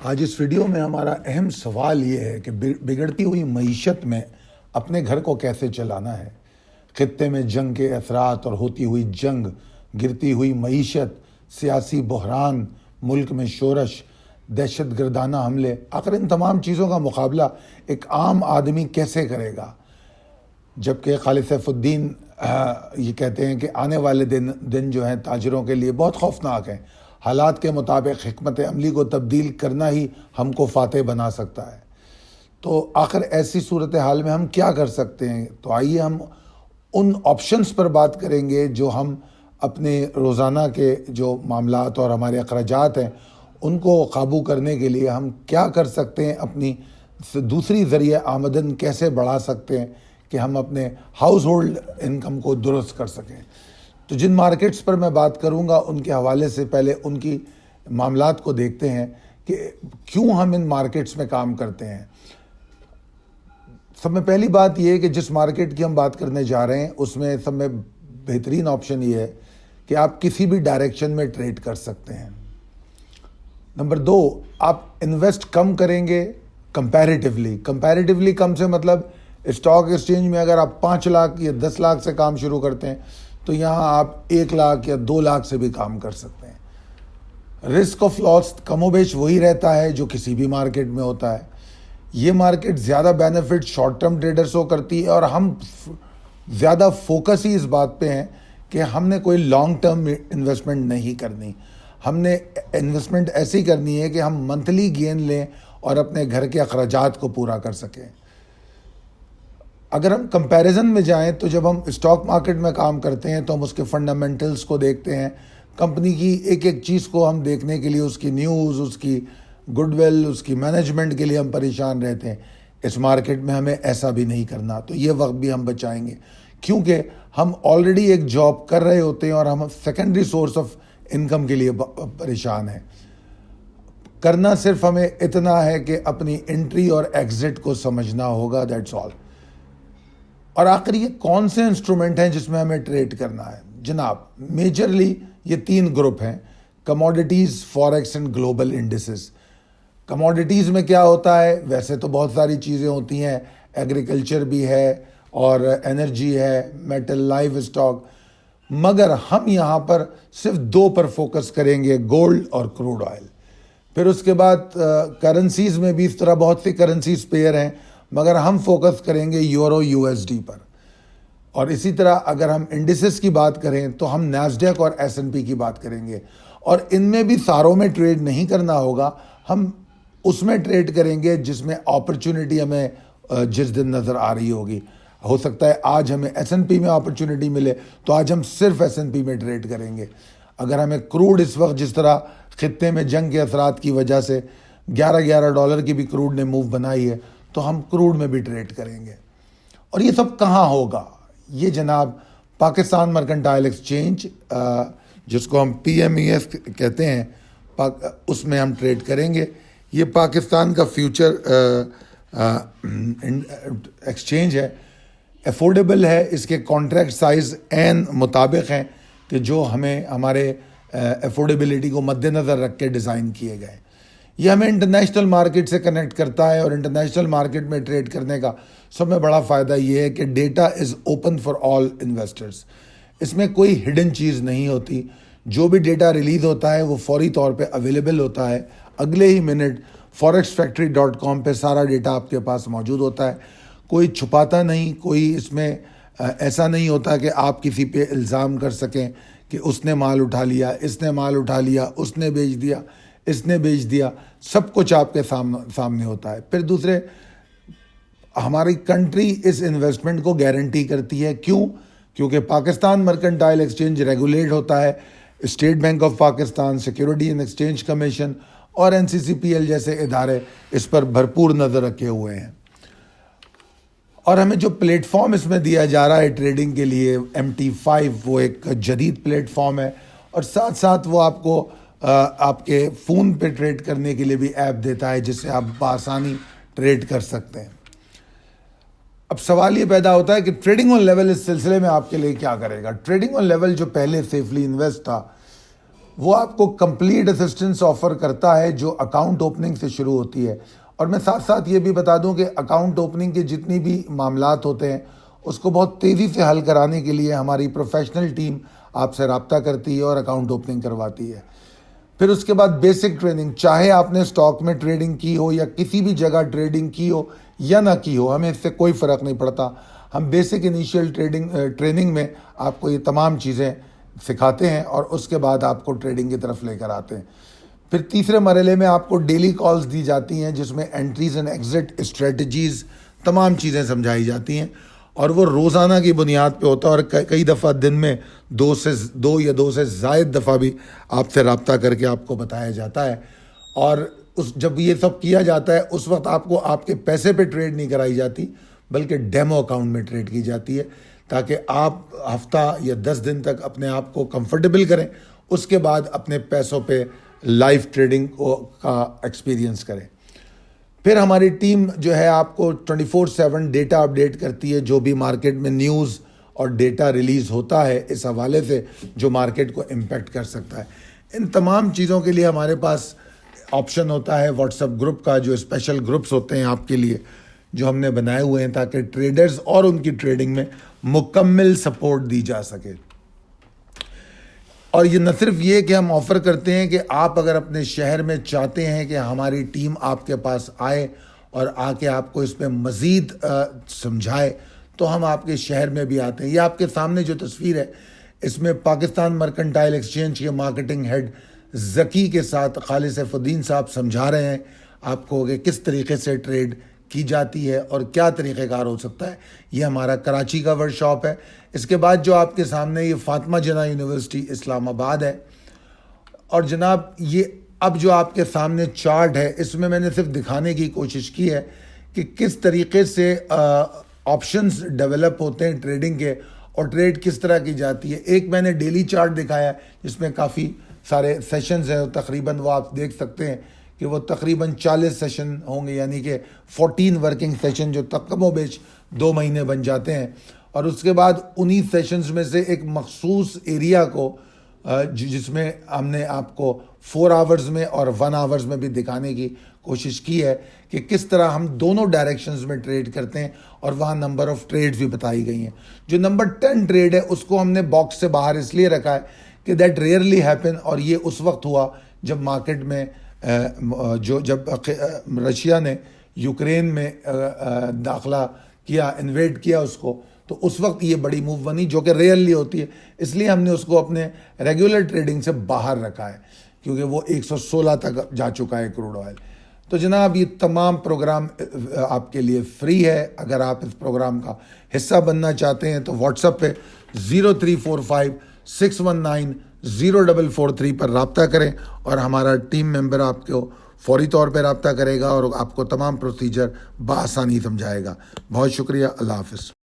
آج اس ویڈیو میں ہمارا اہم سوال یہ ہے کہ بگڑتی ہوئی معیشت میں اپنے گھر کو کیسے چلانا ہے۔ خطے میں جنگ کے اثرات اور ہوتی ہوئی جنگ، گرتی ہوئی معیشت، سیاسی بحران، ملک میں شورش، دہشت گردانہ حملے، آخر ان تمام چیزوں کا مقابلہ ایک عام آدمی کیسے کرے گا؟ جبکہ خالد سیف الدین یہ کہتے ہیں کہ آنے والے دن جو ہیں تاجروں کے لیے بہت خوفناک ہیں۔ حالات کے مطابق حکمت عملی کو تبدیل کرنا ہی ہم کو فاتح بنا سکتا ہے۔ تو آخر ایسی صورتحال میں ہم کیا کر سکتے ہیں؟ تو آئیے ہم ان آپشنز پر بات کریں گے جو ہم اپنے روزانہ کے جو معاملات اور ہمارے اخراجات ہیں ان کو قابو کرنے کے لیے ہم کیا کر سکتے ہیں، اپنی دوسری ذریعہ آمدن کیسے بڑھا سکتے ہیں کہ ہم اپنے ہاؤس ہولڈ انکم کو درست کر سکیں۔ تو جن مارکیٹس پر میں بات کروں گا ان کے حوالے سے پہلے ان کی معاملات کو دیکھتے ہیں کہ کیوں ہم ان مارکیٹس میں کام کرتے ہیں۔ سب میں پہلی بات یہ ہے کہ جس مارکیٹ کی ہم بات کرنے جا رہے ہیں اس میں سب میں بہترین آپشن یہ ہے کہ آپ کسی بھی ڈائریکشن میں ٹریڈ کر سکتے ہیں۔ نمبر 2، آپ انویسٹ کم کریں گے کمپیریٹیولی کم سے مطلب اسٹاک ایکسچینج میں اگر آپ 5 لاکھ یا 10 لاکھ سے کام شروع کرتے ہیں تو یہاں آپ 1 لاکھ یا 2 لاکھ سے بھی کام کر سکتے ہیں۔ رسک آف لاس کم و بیش وہی رہتا ہے جو کسی بھی مارکیٹ میں ہوتا ہے۔ یہ مارکیٹ زیادہ بینیفٹ شارٹ ٹرم ٹریڈرز کو کرتی ہے اور ہم زیادہ فوکس ہی اس بات پہ ہیں کہ ہم نے کوئی لانگ ٹرم انویسٹمنٹ نہیں کرنی۔ ہم نے انویسٹمنٹ ایسی کرنی ہے کہ ہم منتھلی گین لیں اور اپنے گھر کے اخراجات کو پورا کر سکیں۔ اگر ہم کمپیریزن میں جائیں تو جب ہم اسٹاک مارکیٹ میں کام کرتے ہیں تو ہم اس کے فنڈامنٹلز کو دیکھتے ہیں، کمپنی کی ایک ایک چیز کو ہم دیکھنے کے لیے، اس کی نیوز، اس کی گڈ ول، اس کی مینجمنٹ کے لیے ہم پریشان رہتے ہیں۔ اس مارکیٹ میں ہمیں ایسا بھی نہیں کرنا، تو یہ وقت بھی ہم بچائیں گے کیونکہ ہم آلریڈی ایک جاب کر رہے ہوتے ہیں اور ہم سیکنڈری سورس آف انکم کے لیے پریشان ہیں۔ کرنا صرف ہمیں اتنا ہے کہ اپنی انٹری اور ایگزٹ کو سمجھنا ہوگا، دیٹس آل۔ اور آخر یہ کون سے انسٹرومنٹ ہیں جس میں ہمیں ٹریڈ کرنا ہے؟ جناب میجرلی یہ 3 گروپ ہیں: commodities, forex and global indices. Commodities میں کیا ہوتا ہے؟ ویسے تو بہت ساری چیزیں ہوتی ہیں، ایگریکلچر بھی ہے اور انرجی ہے، میٹل، لائیو اسٹاک، مگر ہم یہاں پر صرف 2 پر فوکس کریں گے، گولڈ اور کروڈ آئل۔ پھر اس کے بعد کرنسیز میں بھی اس طرح بہت سی کرنسیز پیئر ہیں، مگر ہم فوکس کریں گے یورو USD پر۔ اور اسی طرح اگر ہم انڈیسز کی بات کریں تو ہم نیسڈیک اور S&P کی بات کریں گے، اور ان میں بھی ساروں میں ٹریڈ نہیں کرنا ہوگا، ہم اس میں ٹریڈ کریں گے جس میں اپرچونٹی ہمیں جس دن نظر آ رہی ہوگی۔ ہو سکتا ہے آج ہمیں S&P میں اپرچونٹی ملے تو آج ہم صرف S&P میں ٹریڈ کریں گے۔ اگر ہمیں کروڈ اس وقت جس طرح خطے میں جنگ کے اثرات کی وجہ سے $11 کی بھی کروڈ نے موو بنائی ہے تو ہم کروڈ میں بھی ٹریڈ کریں گے۔ اور یہ سب کہاں ہوگا؟ یہ جناب پاکستان مرکنٹائل ایکسچینج، جس کو ہم PMES کہتے ہیں، اس میں ہم ٹریڈ کریں گے۔ یہ پاکستان کا فیوچر ایکسچینج ہے، افورڈیبل ہے، اس کے کانٹریکٹ سائز عین مطابق ہیں کہ جو ہمیں ہمارے افورڈیبلٹی کو مد نظر رکھ کے ڈیزائن کیے گئے۔ یہ ہمیں انٹرنیشنل مارکیٹ سے کنیکٹ کرتا ہے، اور انٹرنیشنل مارکیٹ میں ٹریڈ کرنے کا سب میں بڑا فائدہ یہ ہے کہ data is open for all investors. اس میں کوئی ہڈن چیز نہیں ہوتی، جو بھی ڈیٹا ریلیز ہوتا ہے وہ فوری طور پہ اویلیبل ہوتا ہے، اگلے ہی منٹ forexfactory.com پہ سارا ڈیٹا آپ کے پاس موجود ہوتا ہے، کوئی چھپاتا نہیں، کوئی اس میں ایسا نہیں ہوتا کہ آپ کسی پہ الزام کر سکیں کہ اس نے مال اٹھا لیا، اس نے مال اٹھا لیا، اس نے بیچ دیا، اس نے بیچ دیا، سب کچھ آپ کے سامنے ہوتا ہے۔ پھر دوسرے، ہماری کنٹری اس انویسٹمنٹ کو گارنٹی کرتی ہے۔ کیوں؟ کیونکہ پاکستان مرکنٹائل ایکسچینج ریگولیٹ ہوتا ہے، state bank of Pakistan, security and exchange commission اور NCCPL جیسے ادارے اس پر بھرپور نظر رکھے ہوئے ہیں۔ اور ہمیں جو پلیٹ فارم اس میں دیا جا رہا ہے ٹریڈنگ کے لیے، MT5، وہ ایک جدید پلیٹ فارم ہے، اور ساتھ ساتھ وہ آپ کو آپ کے فون پہ ٹریڈ کرنے کے لیے بھی ایپ دیتا ہے جس سے آپ بآسانی ٹریڈ کر سکتے ہیں۔ اب سوال یہ پیدا ہوتا ہے کہ ٹریڈنگ آن لیول اس سلسلے میں آپ کے لیے کیا کرے گا؟ ٹریڈنگ آن لیول جو پہلے سیفلی انویسٹ تھا، وہ آپ کو کمپلیٹ اسسٹنس آفر کرتا ہے جو اکاؤنٹ اوپننگ سے شروع ہوتی ہے. اور میں ساتھ ساتھ یہ بھی بتا دوں کہ اکاؤنٹ اوپننگ کے جتنی بھی معاملات ہوتے ہیں اس کو بہت تیزی سے حل کرانے کے لیے ہماری پروفیشنل ٹیم آپ سے رابطہ کرتی ہے اور اکاؤنٹ اوپننگ کرواتی ہے. پھر اس کے بعد بیسک ٹریننگ، چاہے آپ نے اسٹاک میں ٹریڈنگ کی ہو یا کسی بھی جگہ ٹریڈنگ کی ہو یا نہ کی ہو، ہمیں اس سے کوئی فرق نہیں پڑتا. ہم بیسک انیشیل ٹریننگ میں آپ کو یہ تمام چیزیں سکھاتے ہیں اور اس کے بعد آپ کو ٹریڈنگ کی طرف لے کر آتے ہیں. پھر تیسرے مرحلے میں آپ کو ڈیلی کالز دی جاتی ہیں جس میں انٹریز اینڈ ایگزٹ اسٹریٹجیز تمام چیزیں سمجھائی جاتی ہیں، اور وہ روزانہ کی بنیاد پہ ہوتا ہے، اور کئی دفعہ دن میں دو سے زائد دفعہ بھی آپ سے رابطہ کر کے آپ کو بتایا جاتا ہے. اور جب یہ سب کیا جاتا ہے اس وقت آپ کو آپ کے پیسے پہ ٹریڈ نہیں کرائی جاتی بلکہ ڈیمو اکاؤنٹ میں ٹریڈ کی جاتی ہے، تاکہ آپ ہفتہ یا 10 دن تک اپنے آپ کو کمفرٹیبل کریں، اس کے بعد اپنے پیسوں پہ لائف ٹریڈنگ کا ایکسپیرینس کریں. پھر ہماری ٹیم جو ہے آپ کو 24/7 ڈیٹا اپڈیٹ کرتی ہے، جو بھی مارکیٹ میں نیوز اور ڈیٹا ریلیز ہوتا ہے اس حوالے سے جو مارکیٹ کو امپیکٹ کر سکتا ہے. ان تمام چیزوں کے لیے ہمارے پاس آپشن ہوتا ہے واٹس ایپ گروپ کا، جو اسپیشل گروپس ہوتے ہیں آپ کے لیے جو ہم نے بنائے ہوئے ہیں تاکہ ٹریڈرز اور ان کی ٹریڈنگ میں مکمل سپورٹ دی جا سکے. اور یہ نہ صرف یہ کہ ہم آفر کرتے ہیں کہ آپ اگر اپنے شہر میں چاہتے ہیں کہ ہماری ٹیم آپ کے پاس آئے اور آ کے آپ کو اس میں مزید سمجھائے تو ہم آپ کے شہر میں بھی آتے ہیں. یہ آپ کے سامنے جو تصویر ہے اس میں پاکستان مرکنٹائل ایکسچینج کے مارکیٹنگ ہیڈ ذکی کے ساتھ خالد سیف الدین صاحب سمجھا رہے ہیں آپ کو کہ کس طریقے سے ٹریڈ کی جاتی ہے اور کیا طریقہ کار ہو سکتا ہے. یہ ہمارا کراچی کا ورک شاپ ہے. اس کے بعد جو آپ کے سامنے یہ فاطمہ جناح یونیورسٹی اسلام آباد ہے. اور جناب یہ اب جو آپ کے سامنے چارٹ ہے اس میں نے صرف دکھانے کی کوشش کی ہے کہ کس طریقے سے آپشنز ڈیولپ ہوتے ہیں ٹریڈنگ کے اور ٹریڈ کس طرح کی جاتی ہے. ایک میں نے ڈیلی چارٹ دکھایا جس میں کافی سارے سیشنز ہیں، تقریباً وہ آپ دیکھ سکتے ہیں کہ وہ تقریباً 40 سیشن ہوں گے، یعنی کہ 14 ورکنگ سیشن جو کم و بیش 2 مہینے بن جاتے ہیں. اور اس کے بعد 19 سیشنز میں سے ایک مخصوص ایریا کو جس میں ہم نے آپ کو 4 آورز میں اور 1 آورز میں بھی دکھانے کی کوشش کی ہے کہ کس طرح ہم دونوں ڈائریکشنز میں ٹریڈ کرتے ہیں، اور وہاں نمبر آف ٹریڈز بھی بتائی گئی ہیں. جو نمبر 10 ٹریڈ ہے اس کو ہم نے باکس سے باہر اس لیے رکھا ہے کہ دیٹ ریئرلی ہیپن، اور یہ اس وقت ہوا جب مارکیٹ میں جب رشیا نے یوکرین میں داخلہ کیا، انویڈ کیا اس کو، تو اس وقت یہ بڑی موو بنی جو کہ ریئرلی ہوتی ہے. اس لیے ہم نے اس کو اپنے ریگولر ٹریڈنگ سے باہر رکھا ہے کیونکہ وہ 116 تک جا چکا ہے کروڈ آئل. تو جناب یہ تمام پروگرام آپ کے لیے فری ہے. اگر آپ اس پروگرام کا حصہ بننا چاہتے ہیں تو واٹس ایپ پہ 0345619043 پر رابطہ کریں اور ہمارا ٹیم ممبر آپ کو فوری طور پہ رابطہ کرے گا اور آپ کو تمام پروسیجر بآسانی سمجھائے گا. بہت شکریہ. اللہ حافظ.